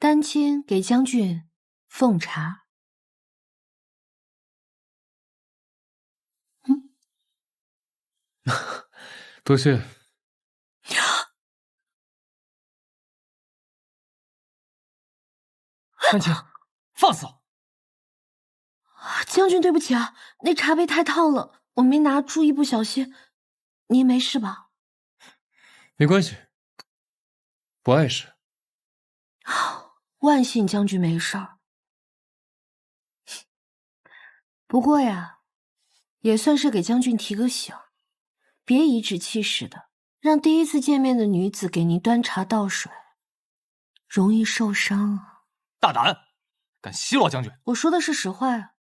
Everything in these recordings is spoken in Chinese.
丹青给将军奉茶。多谢。丹青，放肆！将军，对不起啊，那茶杯太烫了，我没拿住，一不小心。您没事吧？没关系，不碍事。万幸将军没事儿。不过呀，也算是给将军提个醒，别颐指气使的，让第一次见面的女子给您端茶倒水，容易受伤啊。大胆，敢奚落将军！我说的是实话呀。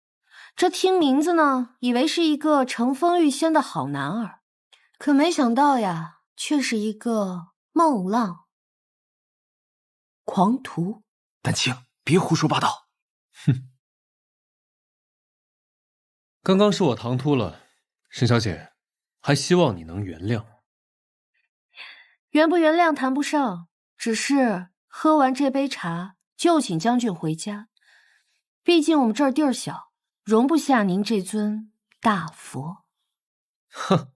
这听名字呢，以为是一个乘风欲仙的好男儿，可没想到呀，却是一个孟浪狂徒。丹青，别胡说八道！哼，刚刚是我唐突了，沈小姐，还希望你能原谅。原不原谅谈不上，只是喝完这杯茶就请将军回家，毕竟我们这儿地儿小，容不下您这尊大佛。哼，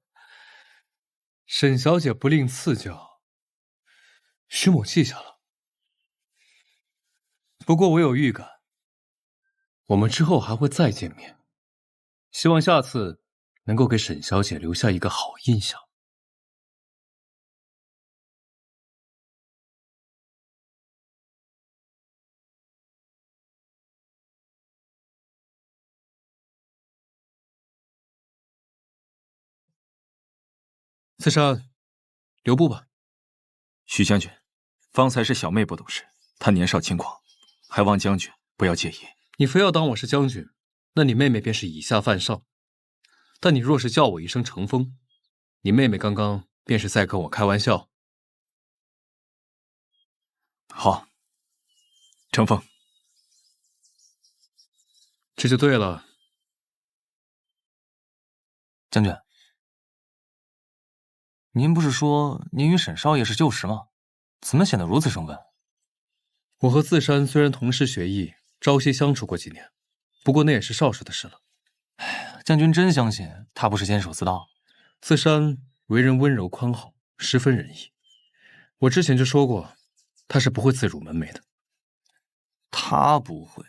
沈小姐不吝赐教，徐某记下了。不过我有预感，我们之后还会再见面，希望下次能够给沈小姐留下一个好印象。刺杀，留步吧。徐将军，方才是小妹不懂事，她年少轻狂，还望将军不要介意。你非要当我是将军，那你妹妹便是以下犯上。但你若是叫我一声乘风，你妹妹刚刚便是在跟我开玩笑。好，乘风。这就对了。将军，您不是说您与沈少爷是旧识吗？怎么显得如此生分？我和自山虽然同师学艺，朝夕相处过几年，不过那也是少时的事了。将军真相信他不是监守自盗？自山为人温柔宽厚，十分仁义。我之前就说过，他是不会自辱门楣的。他不会，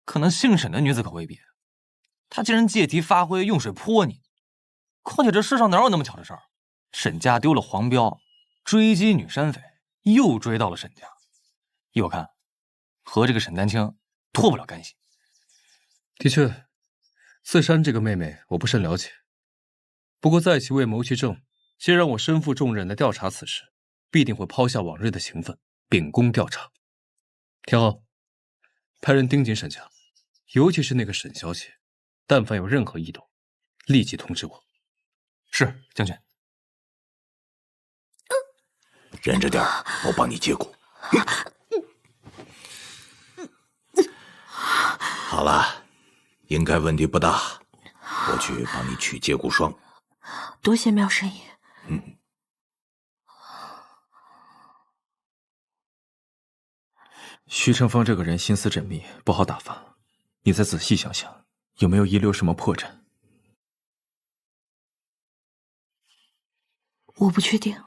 可能姓沈的女子可未必。他竟然借题发挥，用水泼你。况且这世上哪有那么巧的事儿？沈家丢了黄标，追击女山匪，又追到了沈家。依我看，和这个沈丹青脱不了干系。的确，自山这个妹妹我不甚了解。不过在其为谋其政，先让我身负重任来调查此事，必定会抛下往日的情分，秉公调查。田浩，派人盯紧沈家，尤其是那个沈小姐，但凡有任何异动，立即通知我。是，将军。忍着点儿，我帮你接骨。好了，应该问题不大，我去帮你取接骨霜。多谢妙神爷。徐成风这个人心思缜密，不好打发。你再仔细想想，有没有遗留什么破绽？我不确定。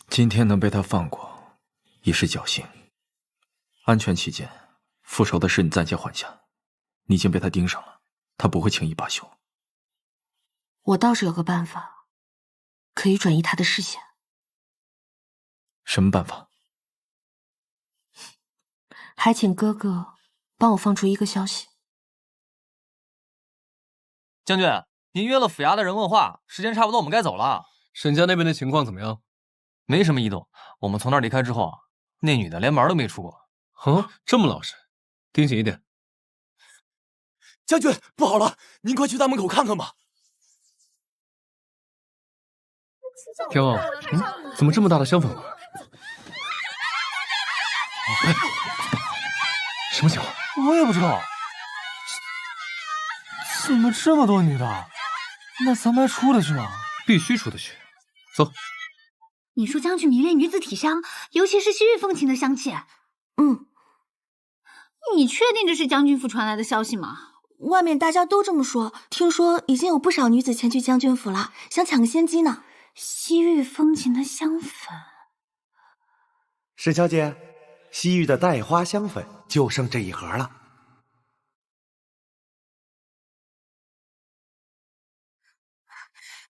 今天能被他放过，已是侥幸。安全起见，复仇的事你暂且缓下。你已经被他盯上了，他不会轻易罢休。我倒是有个办法，可以转移他的视线。什么办法？还请哥哥帮我放出一个消息。将军，您约了府衙的人问话，时间差不多，我们该走了。沈家那边的情况怎么样？没什么异动。我们从那儿离开之后，那女的连门都没出过。这么老实，盯紧一点。将军，不好了，您快去大门口看看吧。天傲，怎么这么大的香粉味？什么情况？我也不知道，怎么这么多女的？那咱们还出得去吗？必须出得去。走。你说将军迷恋女子体香，尤其是西域风情的香气。你确定这是将军府传来的消息吗？外面大家都这么说，听说已经有不少女子前去将军府了，想抢个先机呢。西域风情的香粉，沈小姐，西域的带花香粉就剩这一盒了。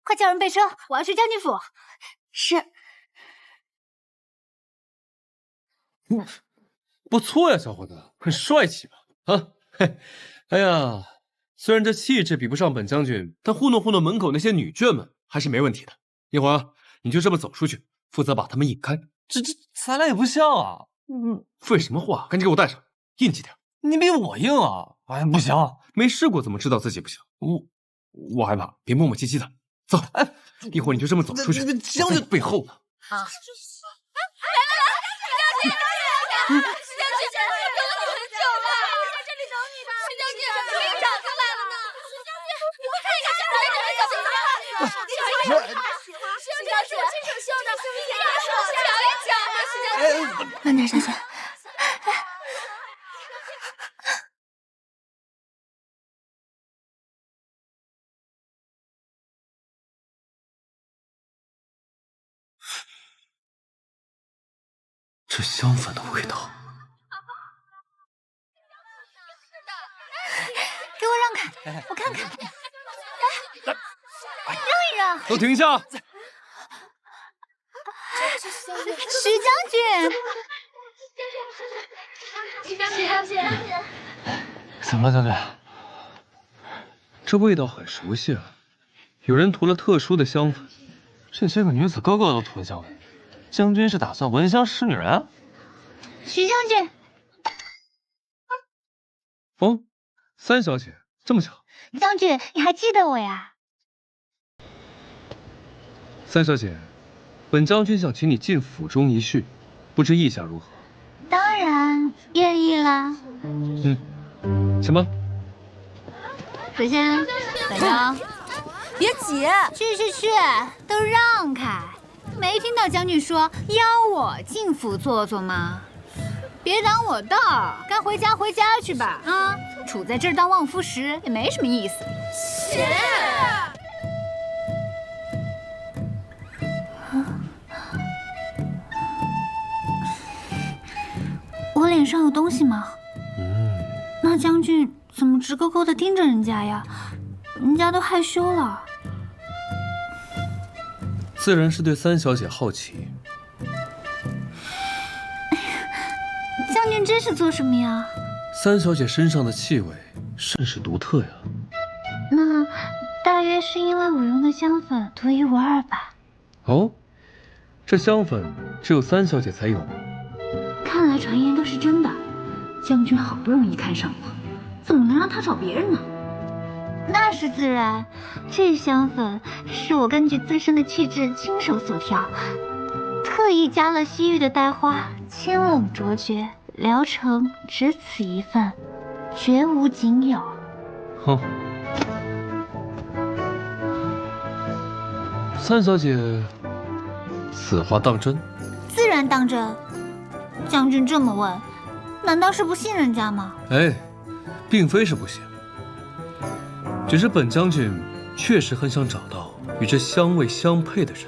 快叫人备车，我要去将军府。是。不错呀，小伙子，很帅气吧？啊，嘿，哎呀，虽然这气质比不上本将军，但糊弄糊弄门口那些女眷们还是没问题的。一会儿你就这么走出去，负责把他们引开。这咱俩也不像啊！废什么话，赶紧给我带上，硬气点。你比我硬啊！哎，不行，没试过怎么知道自己不行？我害怕，别磨磨唧唧的。走，哎，一会儿你就这么走出去，将军背后呢。啊！慢点，小姐。这香粉的味道，给我让开，我看看。让一让。都停下！徐将军，怎么了，将军？这味道很熟悉啊，有人涂了特殊的香粉。这些个女子个个都涂了香粉，将军是打算闻香识女人？徐将军，哦，三小姐，这么巧。将军，你还记得我呀？三小姐，本将军想请你进府中一叙，不知意下如何？当然愿意啦。请吧。首先，本将，别挤，去，都让开！没听到将军说邀我进府坐坐吗？别挡我道，该回家回家去吧。啊，杵在这儿当望夫石也没什么意思。我脸上有东西吗？那将军怎么直勾勾的盯着人家呀？人家都害羞了。自然是对三小姐好奇。将军这是做什么呀？三小姐身上的气味甚是独特呀。那大约是因为我用的香粉独一无二吧。哦，这香粉只有三小姐才有吗？看来传言都是真的。将军好不容易看上我，怎么能让他找别人呢？那是自然，这香粉是我根据自身的气质亲手所调，特意加了西域的带花，清冷卓绝，疗程只此一份，绝无仅有。哼，三小姐，此话当真？自然当真。将军这么问，难道是不信人家吗？哎，并非是不信，只是本将军确实很想找到与这香味相配的人。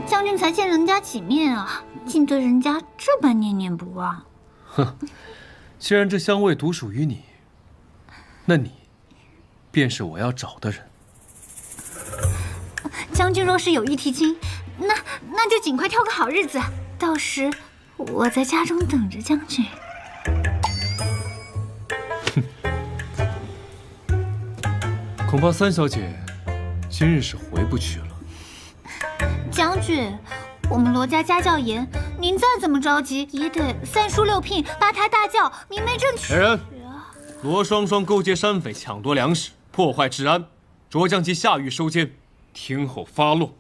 将军才见人家几面啊，竟对人家这般念念不忘。哼，既然这香味独属于你，那你便是我要找的人。将军若是有意提亲，那就尽快挑个好日子，到时我在家中等着将军。恐怕三小姐今日是回不去了。将军，我们罗家家教严，您再怎么着急也得3书6聘8抬大轿，明媒正娶。来人，罗双双勾结山匪，抢夺粮食，破坏治安，着将其下狱收监，听候发落。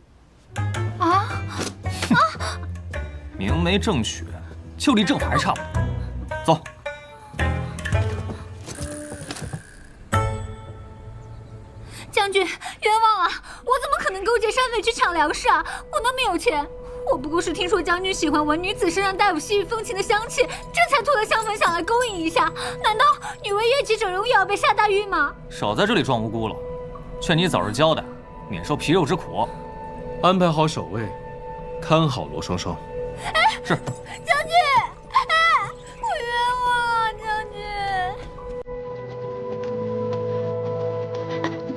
明媒正娶，就离正法还差不多。走。将军，冤枉啊！我怎么可能勾结山匪去抢粮食啊？我那么有钱，我不过是听说将军喜欢闻女子身上带有西域风情的香气，这才涂了香粉想来勾引一下。难道女为悦己者容也要被下大狱吗？少在这里装无辜了，劝你早日交代，免受皮肉之苦。安排好守卫，看好罗双双。哎，是。将军，哎，我冤枉啊，将军。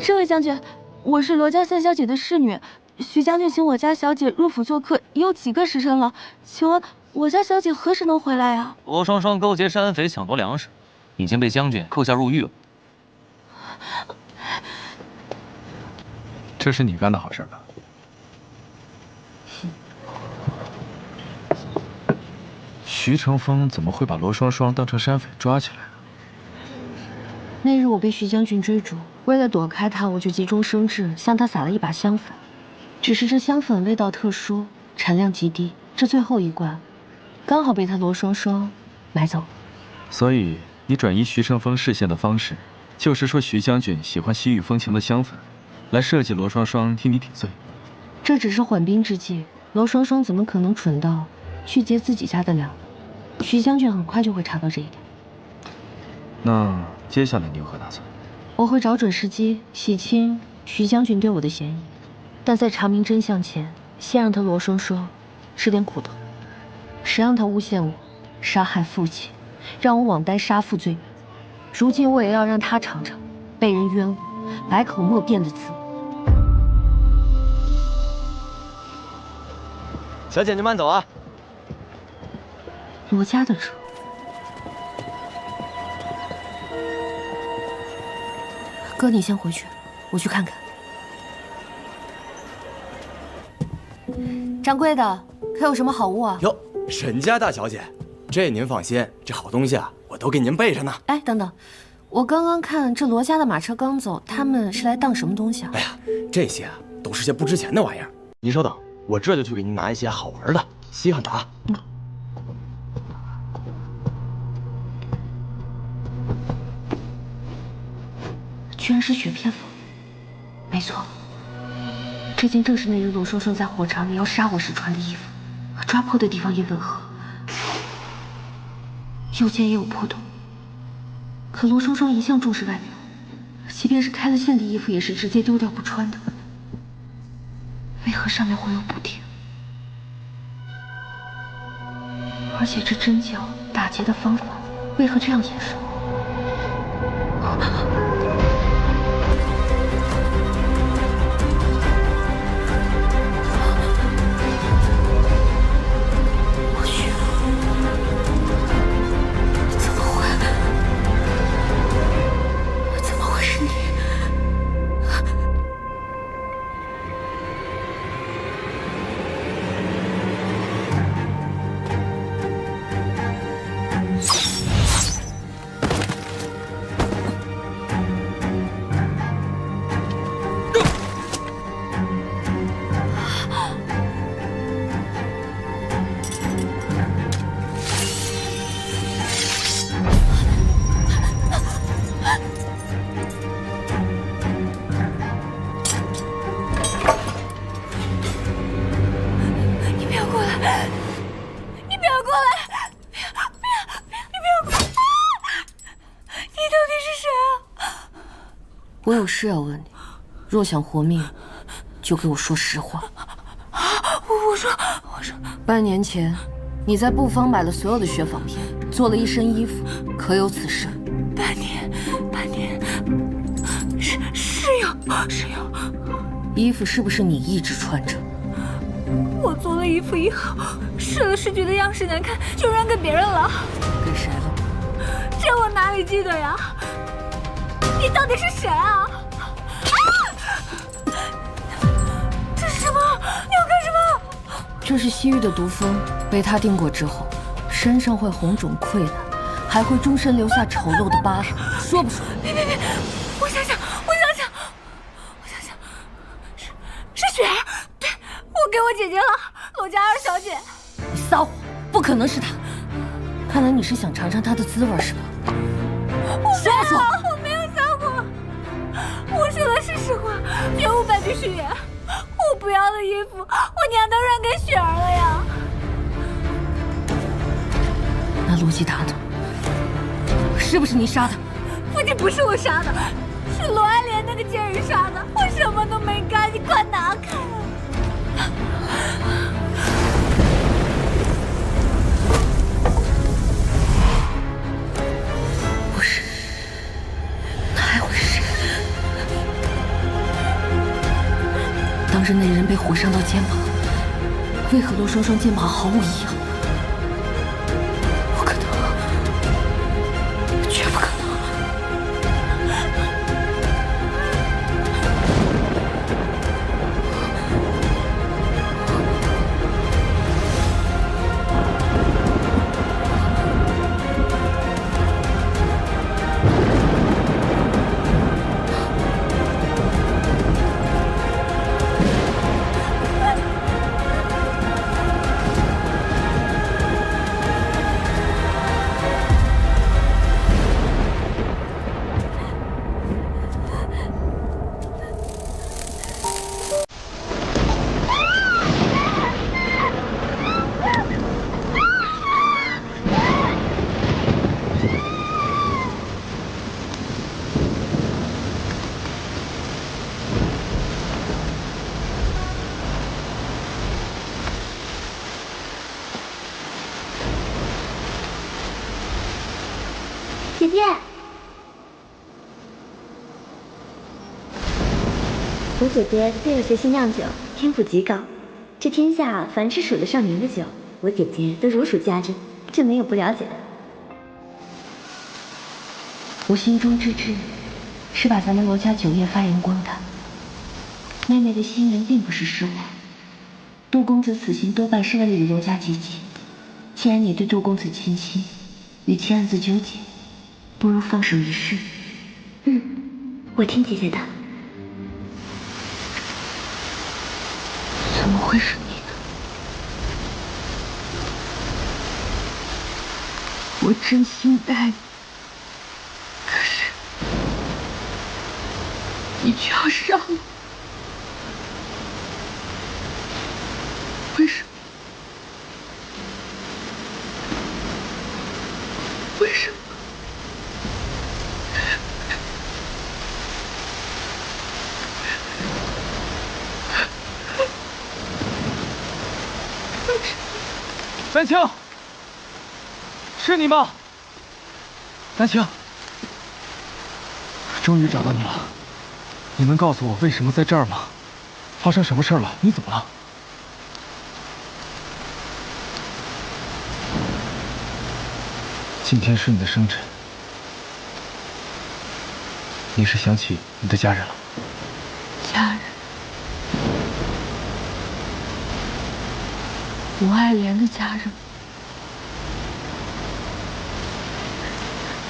这位将军，我是罗家三小姐的侍女。徐将军请我家小姐入府做客，已有几个时辰了，请问我家小姐何时能回来啊？罗双双勾结山匪抢夺粮食，已经被将军扣下入狱了。这是你干的好事吧？徐成风怎么会把罗双双当成山匪抓起来？那日我被徐将军追逐，为了躲开他，我就急中生智，向他撒了一把香粉。只是这香粉味道特殊，产量极低，这最后一罐刚好被他罗双双买走。所以你转移徐成风视线的方式，就是说徐将军喜欢西域风情的香粉，来设计罗双双替你抵罪。这只是缓兵之计，罗双双怎么可能蠢到去劫自己家的粮？徐将军很快就会查到这一点。那接下来你有何打算？我会找准时机洗清徐将军对我的嫌疑，但在查明真相前，先让他罗双双吃点苦头。谁让他诬陷我杀害父亲，让我枉担杀父罪名？如今我也要让他尝尝被人冤枉、百口莫辩的滋味。小姐，您慢走啊！罗家的车。哥，你先回去，我去看看。掌柜的，可有什么好物啊？哟，沈家大小姐，这您放心，这好东西啊，我都给您备着呢。哎，等等，我刚刚看这罗家的马车刚走，他们是来当什么东西啊？哎呀，这些啊都是些不值钱的玩意儿。您稍等，我这就去给您拿一些好玩的、稀罕的啊。居然是雪片粉，没错，这件正是那日罗双双在火场里要杀我时穿的衣服，和抓破的地方也吻合，右肩也有破洞。可罗双双一向重视外表，即便是开了线的衣服也是直接丢掉不穿的，为何上面会有补丁？而且这针脚打结的方法为何这样眼熟？我有事要问你，若想活命，就给我说实话。我说，半年前，你在布坊买了所有的血仿片，做了一身衣服，可有此事？半年，是有。衣服是不是你一直穿着？我做了衣服以后，试了试觉得样式难看，就扔给别人了。给谁了？这我哪里记得呀？你到底是谁啊？这是什么？你要干什么？这是西域的毒蜂，被他叮过之后，身上会红肿溃烂，还会终身留下丑陋的疤痕。说不说？别！我想想，是雪儿，对，我给我姐姐了，罗家二小姐。你撒谎，不可能是她。看来你是想尝尝她的滋味是吧？我没有撒谎，我说的是实话，绝无百句虚言。我不要的衣服，我娘都扔给雪儿了呀。那陆基达呢？是不是你杀的？父亲，不是我杀的，是罗爱莲那个贱人杀的，我什么都没干，你快拿开啊！不是，那还会是谁？当日那人被火伤到肩膀，为何罗双双肩膀毫无异样？不可能，绝不可能！姐姐，我姐姐自幼学习酿酒，天赋极高。这天下凡是数得上名的酒，我姐姐都如数家珍，这没有不了解的。我心中之志是把咱们罗家酒业发扬光大。妹妹的心愿并不是失望，杜公子此行多半是为了与罗家结亲。既然你对杜公子倾心，与其暗自纠结，不如放手一试。我听姐姐的。怎么会是你呢？我真心待你，可是你却要杀我，为什么？为什么？丹青，是你吗？丹青，终于找到你了。你能告诉我为什么在这儿吗？发生什么事了？你怎么了？今天是你的生辰，你是想起你的家人了？家人，吴爱莲的家人。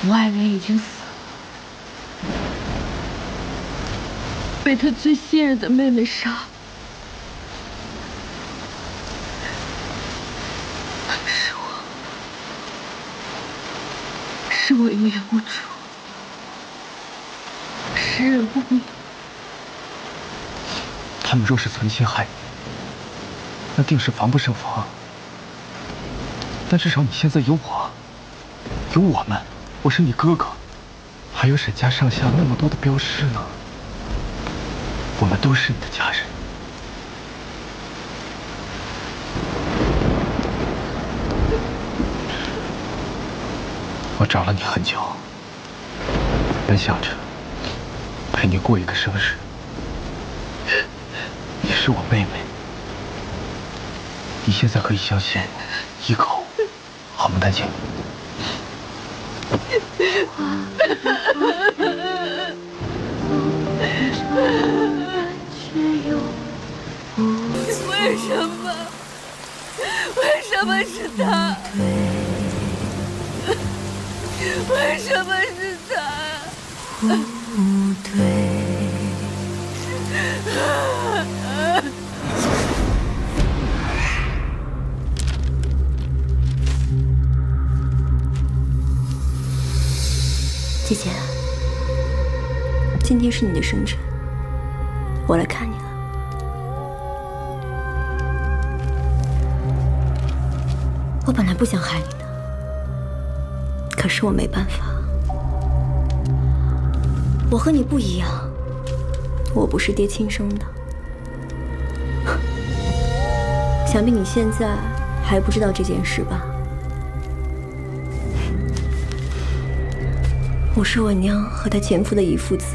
吴爱莲已经死了，被他最信任的妹妹杀了。是我有眼无珠，识人不明。他们若是存心害你，那定是防不胜防。但至少你现在有我，有我们，我是你哥哥，还有沈家上下那么多的镖师呢。我们都是你的家人。我找了你很久，本想着陪你过一个生日。你是我妹妹，你现在可以相信一口，好吗，丹青？为什么？为什么是他？为什么是他？不对。姐姐，今天是你的生辰，我来看你了。我本来不想害你的，可是我没办法。我和你不一样，我不是爹亲生的。想必你现在还不知道这件事吧？我是我娘和她前夫的遗腹子，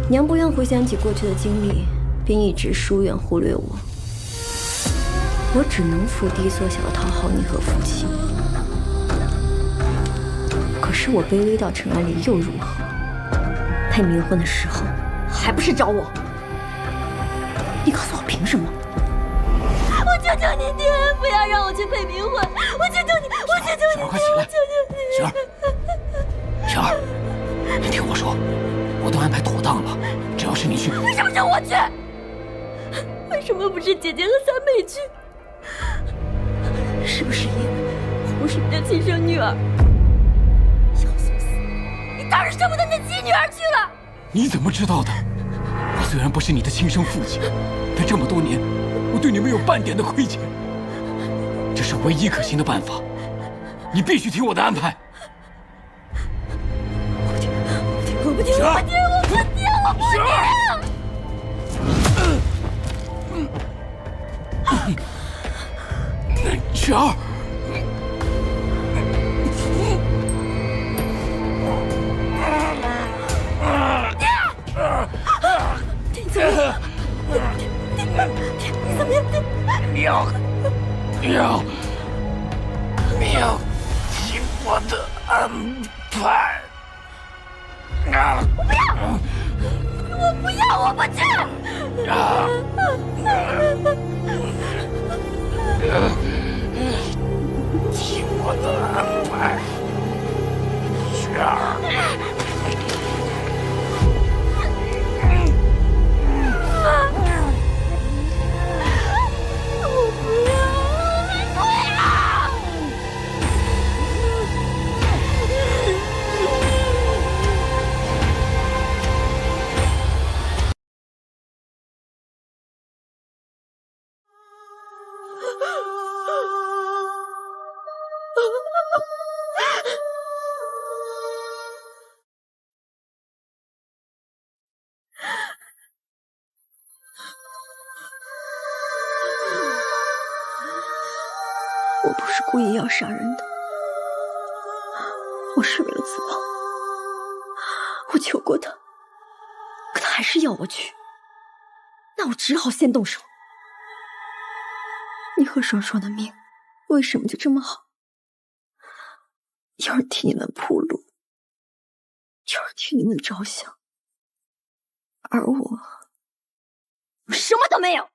娘不愿回想起过去的经历，便一直疏远忽略我。我只能伏低缩小的讨好你和父亲。可是我卑微到尘埃里又如何？配冥婚的时候，还不是找我？你告诉我凭什么？我求求你爹，不要让我去配冥婚！我求求你，我求求你爹，我求求你！雪儿，雪儿，你听我说，我都安排妥当了，只要是你去，为什么是我去？为什么不是姐姐和三妹去？是不是因为我是你的亲生女儿？要送死！你当然舍不得你的亲女儿去了。你怎么知道的？我虽然不是你的亲生父亲，但这么多年，我对你没有半点的亏欠。这是唯一可行的办法，你必须听我的安排。我不听，我不听，我不听，我不听，我不听！雪儿。你怎么样？你怎么样？你要听我的安排。我不要！我不要！我不去！听我的安排，雪儿。我不是故意要杀人的，我是为了自保。我求过他，可他还是要我去，那我只好先动手。你和双双的命为什么就这么好？有人替你们铺路，有人替你们着想，而我什么都没有。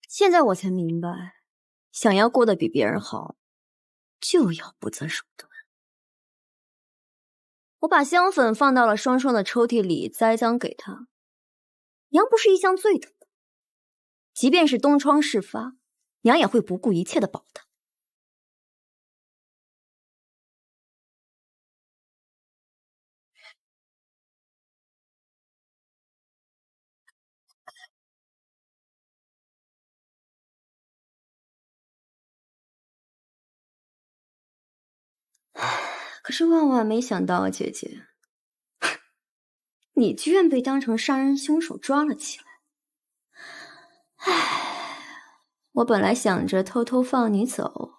现在我才明白，想要过得比别人好，就要不择手段。我把香粉放到了双双的抽屉里，栽赃给他。娘不是一向最疼的，即便是东窗事发，娘也会不顾一切的保他。可是万万没想到啊，姐姐，你居然被当成杀人凶手抓了起来。唉，我本来想着偷偷放你走，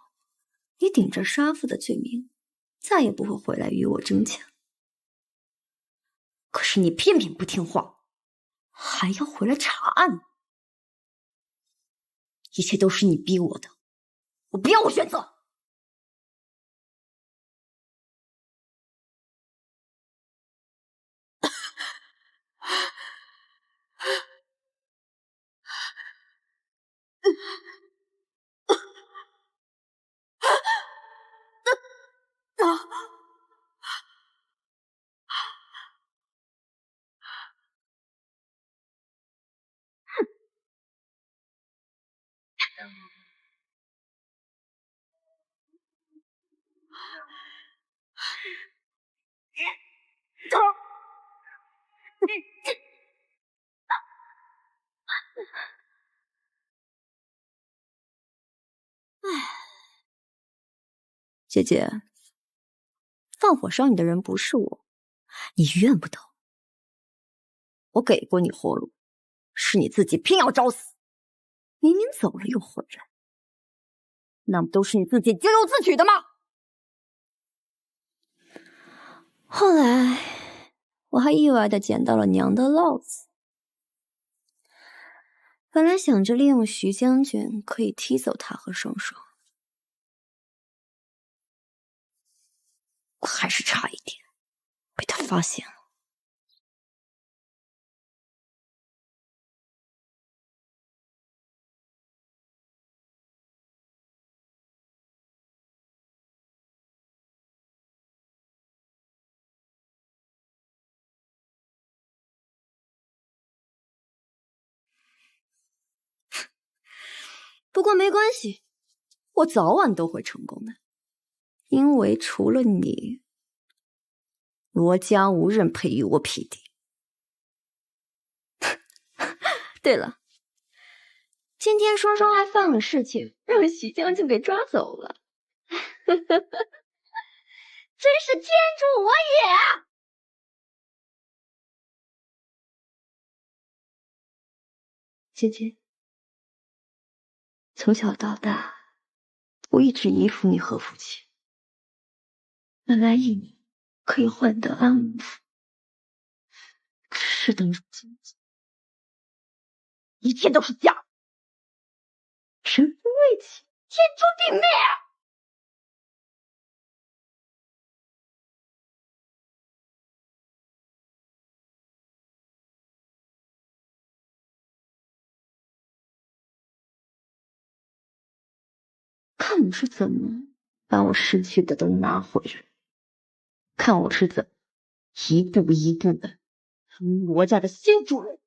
你顶着杀父的罪名，再也不会回来与我争抢。可是你偏偏不听话，还要回来查案。一切都是你逼我的，我别无选择。姐姐，放火烧你的人不是我，你怨不得。我给过你活路，是你自己偏要找死，明明走了又回来，那不都是你自己咎由自取的吗？后来我还意外的捡到了娘的烙子，本来想着利用徐将军可以踢走他和双双，我还是差一点被他发现了。不过没关系，我早晚都会成功的，因为除了你，罗家无人配与我匹敌。对了，今天双双还犯了事情，让徐将军给抓走了。真是天助我也！姐姐，从小到大，我一直依附你和父亲，本来以你可以换得安稳，只是等如今，一切都是假的。人非为己，天诛地灭。看你是怎么把我失去的都拿回来，看我是怎么一步一步的成为罗家的新主人。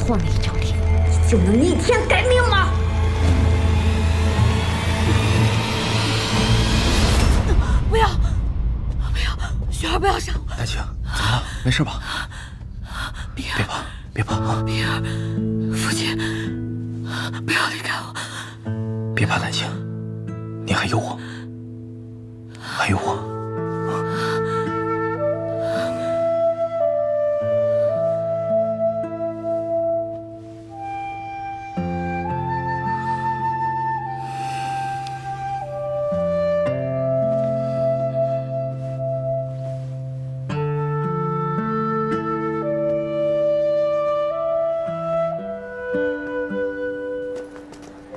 换了一张脸，就能逆天改命吗？不要，不要，雪儿，不要杀我！丹青，怎么了？没事吧？别怕，别怕啊！冰儿，父亲，不要离开我！别怕，丹青，你还有我，还有我。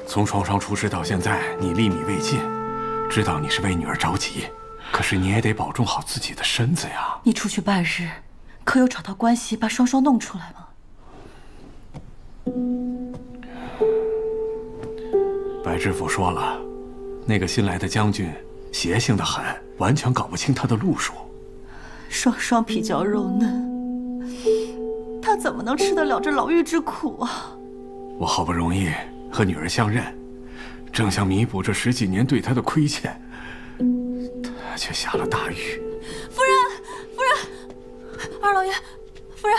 从双双出事到现在，你粒米未进，知道你是为女儿着急，可是你也得保重好自己的身子呀。你出去办事，可有找到关系把双双弄出来吗？白知府说了，那个新来的将军邪性的很，完全搞不清他的路数。双双皮较肉嫩，他怎么能吃得了这牢狱之苦啊？我好不容易和女儿相认，正想弥补这10几年对她的亏欠，她却下了大狱。夫人，夫人，二老爷，夫人，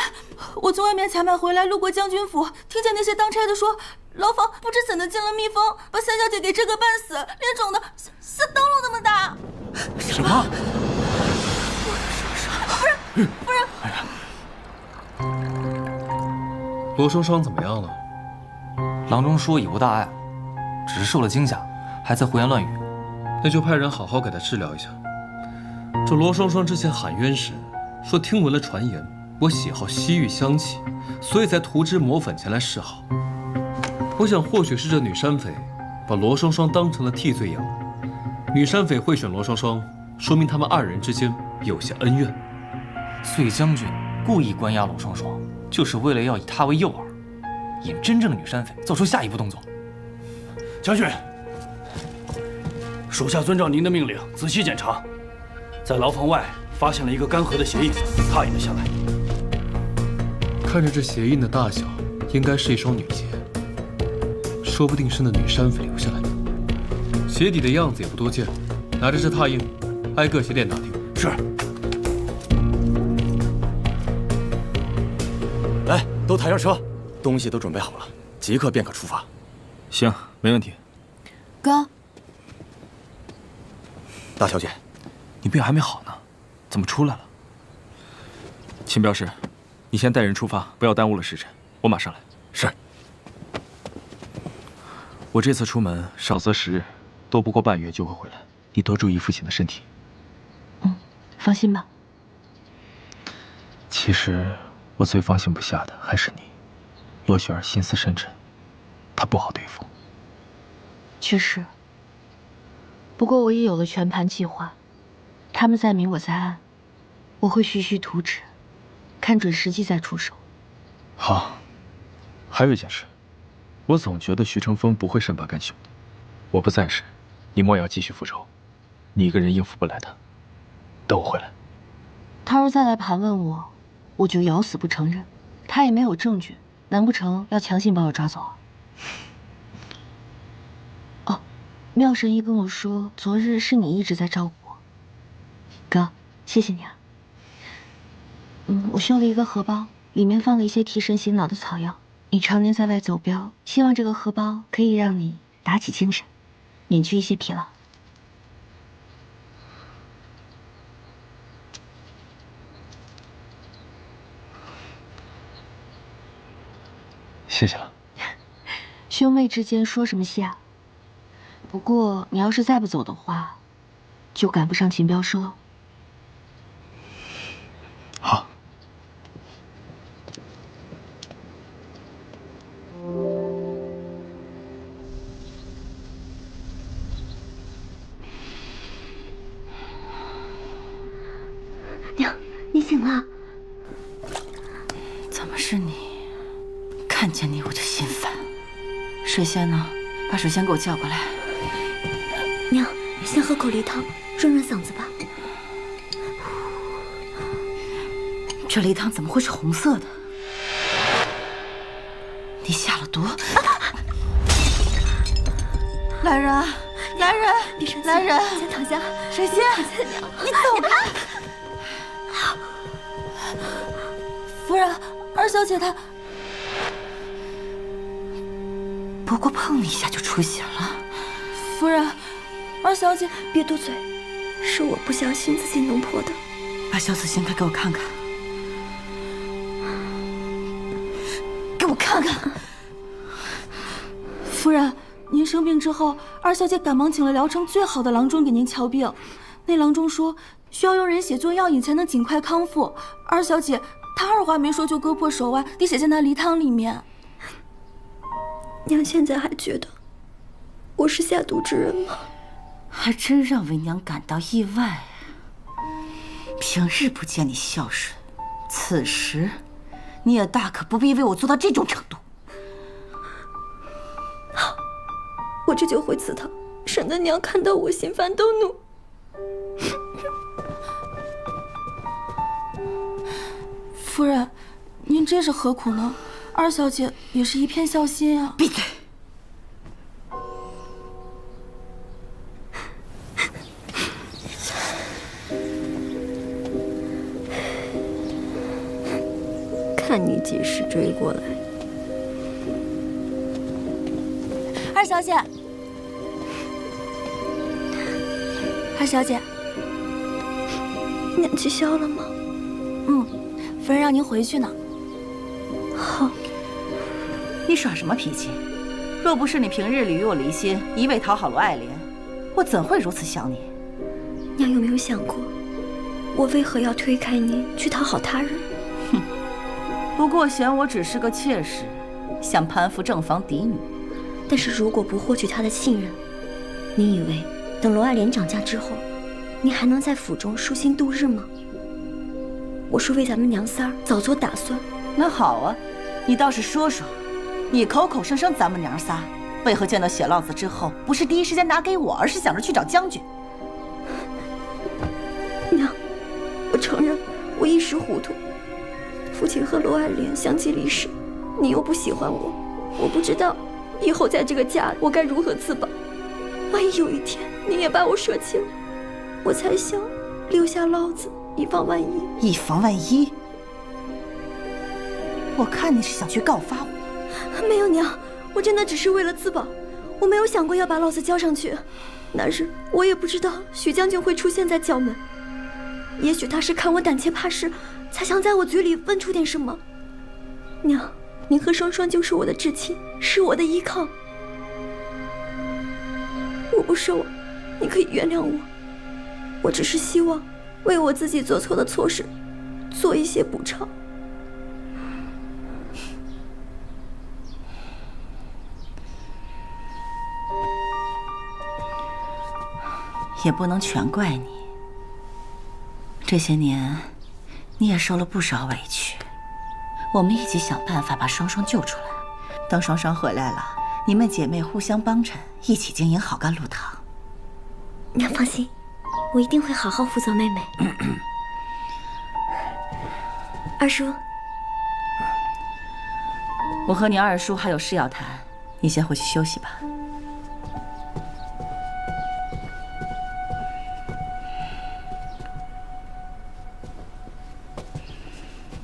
我从外面采买回来，路过将军府，听见那些当差的说，牢房不知怎的进了蜜蜂，把三小姐给这个半死，脸肿的像灯笼那么大。什么？夫夫人。哎呀，罗双双怎么样了？郎中说已无大碍，只是受了惊吓，还在胡言乱语。那就派人好好给他治疗一下。这罗双双之前喊冤时，说听闻了传言，我喜好西域香气，所以才涂脂抹粉前来示好。我想，或许是这女山匪把罗双双当成了替罪羊。女山匪会选罗双双，说明他们二人之间有些恩怨。穗将军故意关押罗双双，就是为了要以她为诱饵，引真正的女山匪做出下一步动作。将军，属下遵照您的命令，仔细检查，在牢房外发现了一个干涸的鞋印，踏印了下来。看着这鞋印的大小，应该是一双女鞋，说不定是那女山匪留下来的。鞋底的样子也不多见，拿着这拓印，挨个鞋店打听。是。来，都抬上车，东西都准备好了，即刻便可出发。行，没问题。哥，大小姐，你病还没好呢，怎么出来了？秦镖师，你先带人出发，不要耽误了时辰，我马上来。是。我这次出门少则10日，多不过半月就会回来，你多注意父亲的身体。放心吧。其实我最放心不下的还是你，罗雪儿心思深沉，她不好对付。确实。不过我也有了全盘计划，他们在明，我在暗，我会徐徐图纸，看准时机再出手。好，还有一件事，我总觉得徐成风不会善罢甘休的。我不在时，你莫要继续复仇，你一个人应付不来他。等我回来。他若再来盘问我，我就咬死不承认。他也没有证据，难不成要强行把我抓走啊？哦，妙神医跟我说，昨日是你一直在照顾我。哥，谢谢你啊。我修了一个荷包，里面放了一些提神醒脑的草药。你常年在外走镖，希望这个荷包可以让你打起精神，免去一些疲劳。谢谢了。兄妹之间说什么谢啊？不过你要是再不走的话，就赶不上秦镖师了。好。娘，你醒了？怎么是你？看见你我就心烦。水仙呢？把水仙给我叫过来。娘，先喝口梨汤，润润嗓子吧。这梨汤怎么会是红色的？你下了毒！来人，来人，别生气，来人，先躺下。水仙，你走吧。夫人，二小姐她不过碰了一下就出血了。夫人，二小姐别多嘴，是我不小心自己弄破的。把小紫掀开给我看看，给我看看。夫人，您生病之后，二小姐赶忙请了聊城最好的郎中给您瞧病。那郎中说需要用人血做药引才能尽快康复。二小姐她二话没说就割破手腕，滴血在那梨汤里面。娘现在还觉得我是下毒之人吗？还真让为娘感到意外。平日不见你孝顺，此时你也大可不必为我做到这种程度。好，我这就回祠堂，省得娘看到我心烦动怒。夫人，您这是何苦呢？二小姐也是一片孝心啊！闭嘴！看你几时追过来。二小姐，二小姐，娘去消了吗？夫人让您回去呢。好。你耍什么脾气？若不是你平日里与我离心，一味讨好罗爱莲，我怎会如此想你？娘有没有想过，我为何要推开您去讨好他人？哼，不过嫌我只是个妾室，想攀附正房嫡女。但是如果不获取他的信任，你以为等罗爱莲长嫁之后，你还能在府中舒心度日吗？我是为咱们娘仨早做打算。那好啊，你倒是说说，你口口声声咱们娘仨，为何见到血烙子之后，不是第一时间拿给我，而是想着去找将军？娘，我承认我一时糊涂。父亲和罗爱莲相继离世，你又不喜欢我，我不知道以后在这个家我该如何自保。万一有一天你也把我舍弃了，我才想留下烙子，以防万一。以防万一？我看你是想去告发我。没有娘，我真的只是为了自保，我没有想过要把烙子交上去。那日我也不知道许将军会出现在角门，也许他是看我胆怯怕事，才想在我嘴里问出点什么。娘，您和双双就是我的至亲，是我的依靠。我不是我，你可以原谅我。我只是希望为我自己做错的错事做一些补偿。也不能全怪你。这些年，你也受了不少委屈。我们一起想办法把双双救出来。等双双回来了，你们姐妹互相帮衬，一起经营好甘露堂。娘放心，我一定会好好辅佐妹妹。二叔，我和你二叔还有事要谈，你先回去休息吧。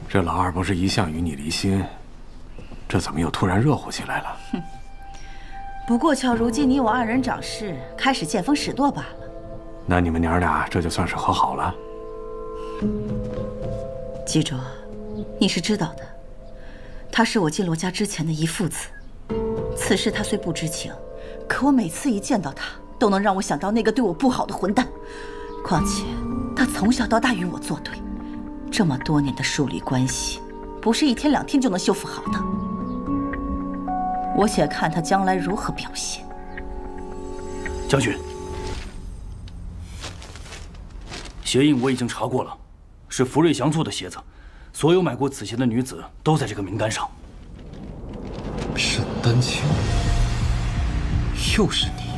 这老二不是一向与你离心，这怎么又突然热乎起来了？哼，不过瞧如今你我二人长势，开始见风使舵罢了。那你们娘俩这就算是和好了？记住，你是知道的，他是我进罗家之前的遗父子。此事他虽不知情，可我每次一见到他，都能让我想到那个对我不好的混蛋。况且他从小到大与我作对。这么多年的疏离关系，不是一天两天就能修复好的。我且看他将来如何表现。将军，鞋印我已经查过了，是福瑞祥做的鞋子，所有买过此鞋的女子都在这个名单上。沈丹青，又是你！